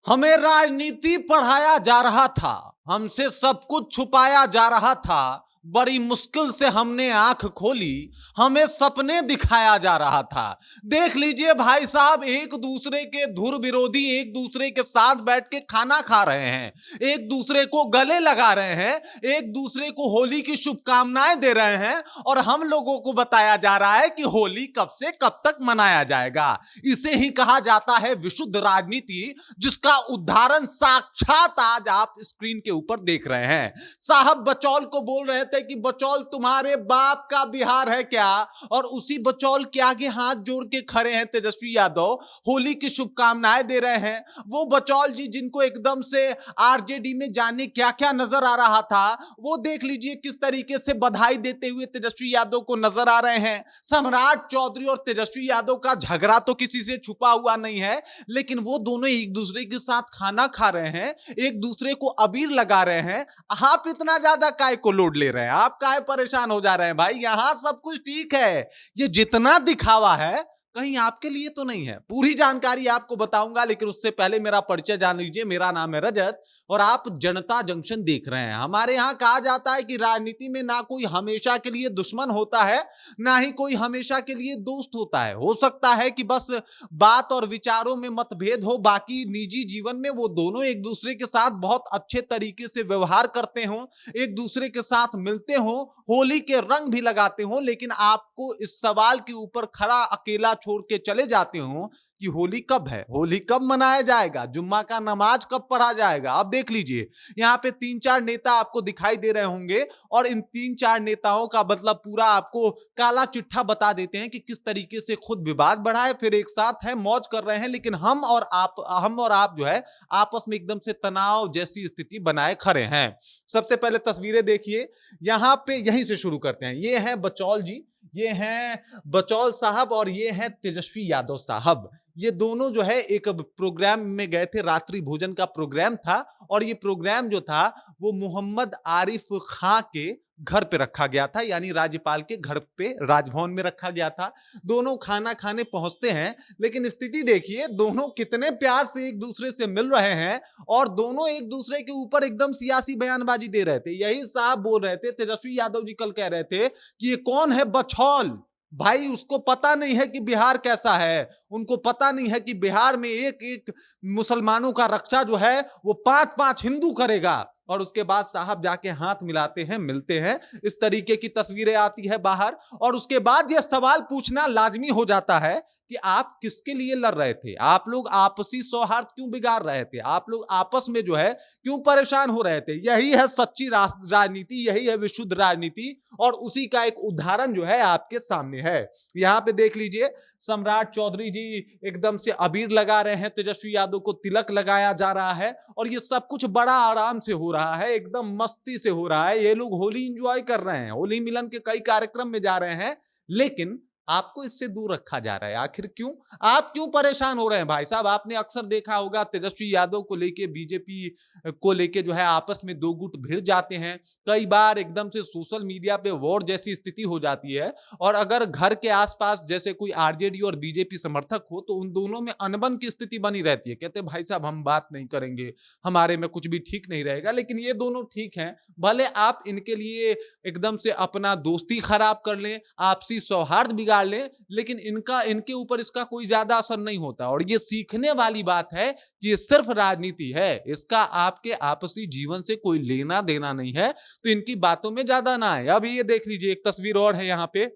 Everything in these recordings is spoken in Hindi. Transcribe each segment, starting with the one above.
हमें राजनीति पढ़ाया जा रहा था, हमसे सब कुछ छुपाया जा रहा था। बड़ी मुश्किल से हमने आंख खोली, हमें सपने दिखाया जा रहा था। देख लीजिए भाई साहब, एक दूसरे के धुर विरोधी एक दूसरे के साथ बैठ के खाना खा रहे हैं, एक दूसरे को गले लगा रहे हैं, एक दूसरे को होली की शुभकामनाएं दे रहे हैं, और हम लोगों को बताया जा रहा है कि होली कब से कब तक मनाया जाएगा। इसे ही कहा जाता है विशुद्ध राजनीति, जिसका उदाहरण साक्षात आज आप स्क्रीन के ऊपर देख रहे हैं। साहब बचौल को बोल रहे थे कि बचौल तुम्हारे बाप का बिहार है क्या, और उसी बचौल के आगे हाथ जोड़ के खड़े हैं तेजस्वी यादव, होली की शुभकामनाएं दे रहे हैं। वो बचौल जी जिनको एकदम से आरजेडी में जाने क्या क्या नजर आ रहा था, वो देख लीजिए किस तरीके से बधाई देते हुए तेजस्वी यादव को नजर आ रहे हैं। सम्राट चौधरी और तेजस्वी यादव का झगड़ा तो किसी से छुपा हुआ नहीं है, लेकिन वो दोनों एक दूसरे के साथ खाना खा रहे हैं, एक दूसरे को अबीर लगा रहे हैं। आप इतना ज्यादा काय को लोड ले रहे हैं, आप काय परेशान हो जा रहे हैं भाई? यहां सब कुछ ठीक है, ये जितना दिखावा है कहीं आपके लिए तो नहीं है। पूरी जानकारी आपको बताऊंगा, लेकिन उससे पहले मेरा परिचय जान लीजिए। मेरा नाम है रजत और आप जनता जंक्शन देख रहे हैं। हमारे यहां कहा जाता है कि राजनीति में ना कोई हमेशा के लिए दुश्मन होता है, ना ही कोई हमेशा के लिए दोस्त होता है। हो सकता है कि बस बात और विचारों में मतभेद हो, बाकी निजी जीवन में वो दोनों एक दूसरे के साथ बहुत अच्छे तरीके से व्यवहार करते हो, एक दूसरे के साथ मिलते हो, होली के रंग भी लगाते हो। लेकिन आपको इस सवाल के ऊपर खड़ा अकेला छोड़ के चले जाते हो कि होली कब है, होली कब मनाया जाएगा, जुम्मा का नमाज कब पढ़ा जाएगा। अब देख लीजिए, यहाँ पे 3-4 नेता आपको दिखाई दे रहे होंगे, और इन 3-4 नेताओं का मतलब पूरा आपको काला चिट्ठा बता देते हैं कि किस तरीके से खुद विवाद बढ़ाए, फिर एक साथ है मौज कर रहे हैं। लेकिन हम और आप जो है आपस में एकदम से तनाव जैसी स्थिति बनाए खड़े हैं। सबसे पहले तस्वीरें देखिए, यहां पे यहीं से शुरू करते हैं। ये हैं बचौल जी, ये हैं बचौल साहब, और ये हैं तेजस्वी यादव साहब। ये दोनों जो है एक प्रोग्राम में गए थे, रात्रि भोजन का प्रोग्राम था, और ये प्रोग्राम जो था वो मोहम्मद आरिफ खां के घर पे रखा गया था, यानी राज्यपाल के घर पे राजभवन में रखा गया था। दोनों खाना खाने पहुंचते हैं, लेकिन स्थिति देखिए, दोनों कितने प्यार से एक दूसरे से मिल रहे हैं, और दोनों एक दूसरे के ऊपर एकदम सियासी बयानबाजी दे रहे थे। यही साहब बोल रहे थे, तेजस्वी यादव जी कल कह रहे थे कि ये कौन है बछौल। भाई उसको पता नहीं है कि बिहार कैसा है, उनको पता नहीं है कि बिहार में एक एक मुसलमानों का रक्षा जो है वो 5-5 हिंदू करेगा, और उसके बाद साहब जाके हाथ मिलाते हैं, मिलते हैं। इस तरीके की तस्वीरें आती है बाहर, और उसके बाद यह सवाल पूछना लाजमी हो जाता है कि आप किसके लिए लड़ रहे थे, आप लोग आपसी सौहार्द क्यों बिगाड़ रहे थे, आप लोग आपस में जो है क्यों परेशान हो रहे थे। यही है सच्ची राजनीति, यही है विशुद्ध राजनीति, और उसी का एक उदाहरण जो है आपके सामने है। यहां पे देख लीजिए, सम्राट चौधरी जी एकदम से अबीर लगा रहे हैं, तेजस्वी यादव को तिलक लगाया जा रहा है, और ये सब कुछ बड़ा आराम से हो रहा है, एकदम मस्ती से हो रहा है। ये लोग होली एंजॉय कर रहे हैं, होली मिलन के कई कार्यक्रम में जा रहे हैं, लेकिन आपको इससे दूर रखा जा रहा है। आखिर क्यों? आप क्यों परेशान हो रहे हैं भाई साहब? आपने अक्सर देखा होगा तेजस्वी यादव को लेके, बीजेपी को लेके जो है आपस में दो गुट भिड़ जाते हैं। कई बार एकदम से सोशल मीडिया पे वॉर जैसी स्थिति हो जाती है, और अगर घर के आसपास जैसे कोई आरजेडी और बीजेपी समर्थक हो तो उन दोनों में अनबन की स्थिति बनी रहती है। कहते भाई साहब हम बात नहीं करेंगे, हमारे में कुछ भी ठीक नहीं रहेगा। लेकिन ये दोनों ठीक हैं, भले आप इनके लिए एकदम से अपना दोस्ती खराब कर लें, आपसी सौहार्द बिगाड़ लें, लेकिन इनके ऊपर इसका कोई ज्यादा असर नहीं होता। और ये सीखने वाली बात है कि ये सिर्फ राजनीति है, इसका आपके आपसी जीवन से कोई लेना देना नहीं है, तो इनकी बातों में ज्यादा ना आए। अब ये देख लीजिए, एक तस्वीर और है यहाँ पे,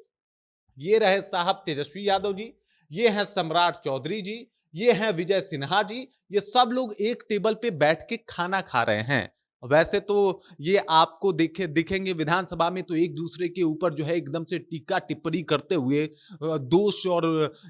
ये रहे साहब तेजस्वी यादव जी, ये हैं सम्राट चौधरी जी, ये हैं विजय सिन्हा जी। ये सब लोग एक टेबल पे बैठ के खाना खा रहे हैं। वैसे तो ये आपको दिखेंगे विधानसभा में तो एक दूसरे के ऊपर जो है एकदम से टीका टिप्पणी करते हुए, दोष और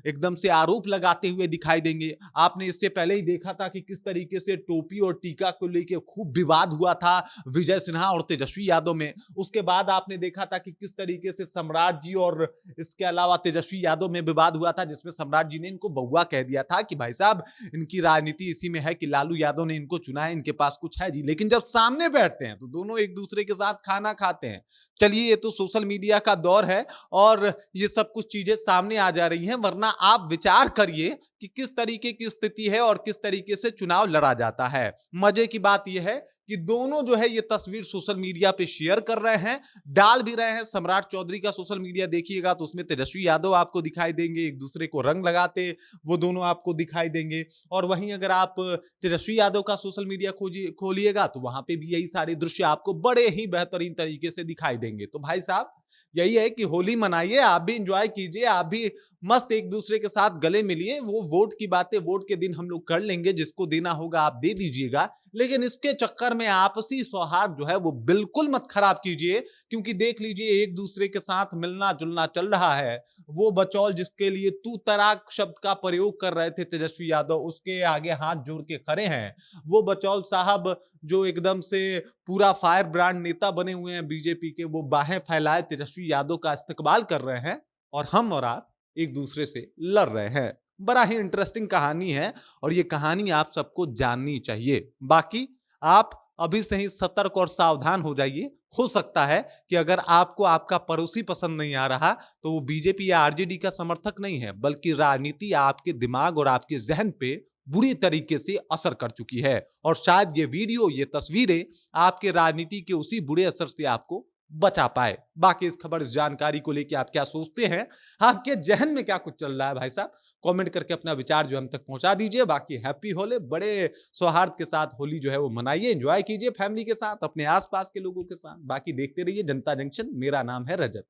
एकदम से आरोप लगाते हुए दिखाई देंगे। आपने इससे पहले ही देखा था कि किस तरीके से टोपी और टीका को लेकर खूब विवाद हुआ था विजय सिन्हा और तेजस्वी यादव में। उसके बाद आपने देखा था कि किस तरीके से सम्राट जी और इसके अलावा तेजस्वी यादव में विवाद हुआ था, जिसमें सम्राट जी ने इनको बउआ कह दिया था कि भाई साहब इनकी राजनीति इसी में है कि लालू यादव ने इनको चुना है, इनके पास कुछ है जी। लेकिन जब सामने बैठते हैं तो दोनों एक दूसरे के साथ खाना खाते हैं। चलिए ये तो सोशल मीडिया का दौर है और ये सब कुछ चीजें सामने आ जा रही हैं, वरना आप विचार करिए कि किस तरीके की स्थिति है और किस तरीके से चुनाव लड़ा जाता है। मजे की बात यह है कि दोनों जो है ये तस्वीर सोशल मीडिया पे शेयर कर रहे हैं, डाल भी रहे हैं। सम्राट चौधरी का सोशल मीडिया देखिएगा तो उसमें तेजस्वी यादव आपको दिखाई देंगे, एक दूसरे को रंग लगाते वो दोनों आपको दिखाई देंगे। और वहीं अगर आप तेजस्वी यादव का सोशल मीडिया खोलिएगा तो वहां पे भी यही सारे दृश्य आपको बड़े ही बेहतरीन तरीके से दिखाई देंगे। तो भाई साहब यही है कि होली मनाइए, आप भी इंजॉय कीजिए, आप भी मस्त एक दूसरे के साथ गले मिलिए। वो वोट की बातें वोट के दिन हम लोग कर लेंगे, जिसको देना होगा आप दे दीजिएगा, लेकिन इसके चक्कर में आपसी सौहार्द जो है वो बिल्कुल मत खराब कीजिए। क्योंकि देख लीजिए एक दूसरे के साथ मिलना जुलना चल रहा है, वो बचौल जिसके लिए तू तराक शब्द का प्रयोग कर रहे थे तेजस्वी यादव, उसके आगे हाथ जोड़ के खड़े हैं। वो बचौल साहब जो एकदम से पूरा फायर ब्रांड नेता बने हुए हैं बीजेपी के, वो बाहें फैलाए तेजस्वी यादव का इस्तकबाल कर रहे हैं और हम और आप एक दूसरे से लड़ रहे हैं। बड़ा ही इंटरेस्टिंग कहानी है और ये कहानी आप सबको जाननी चाहिए। बाकी आप अभी से ही सतर्क और सावधान हो जाइए। हो सकता है कि अगर आपको आपका पड़ोसी पसंद नहीं आ रहा तो वो बीजेपी या आरजेडी का समर्थक नहीं है, बल्कि राजनीति आपके दिमाग और आपके जहन पे बुरी तरीके से असर कर चुकी है। और शायद ये वीडियो, ये तस्वीरें आपके राजनीति के उसी बुरे असर से आपको बचा पाए। बाकी इस खबर, इस जानकारी को लेकर आप क्या सोचते हैं, आपके जहन में क्या कुछ चल रहा है भाई साहब, कमेंट करके अपना विचार जो हम तक पहुंचा दीजिए। बाकी हैप्पी होली, बड़े सौहार्द के साथ होली जो है वो मनाइए, एंजॉय कीजिए फैमिली के साथ, अपने आसपास के लोगों के साथ। बाकी देखते रहिए जनता जंक्शन। मेरा नाम है रजत।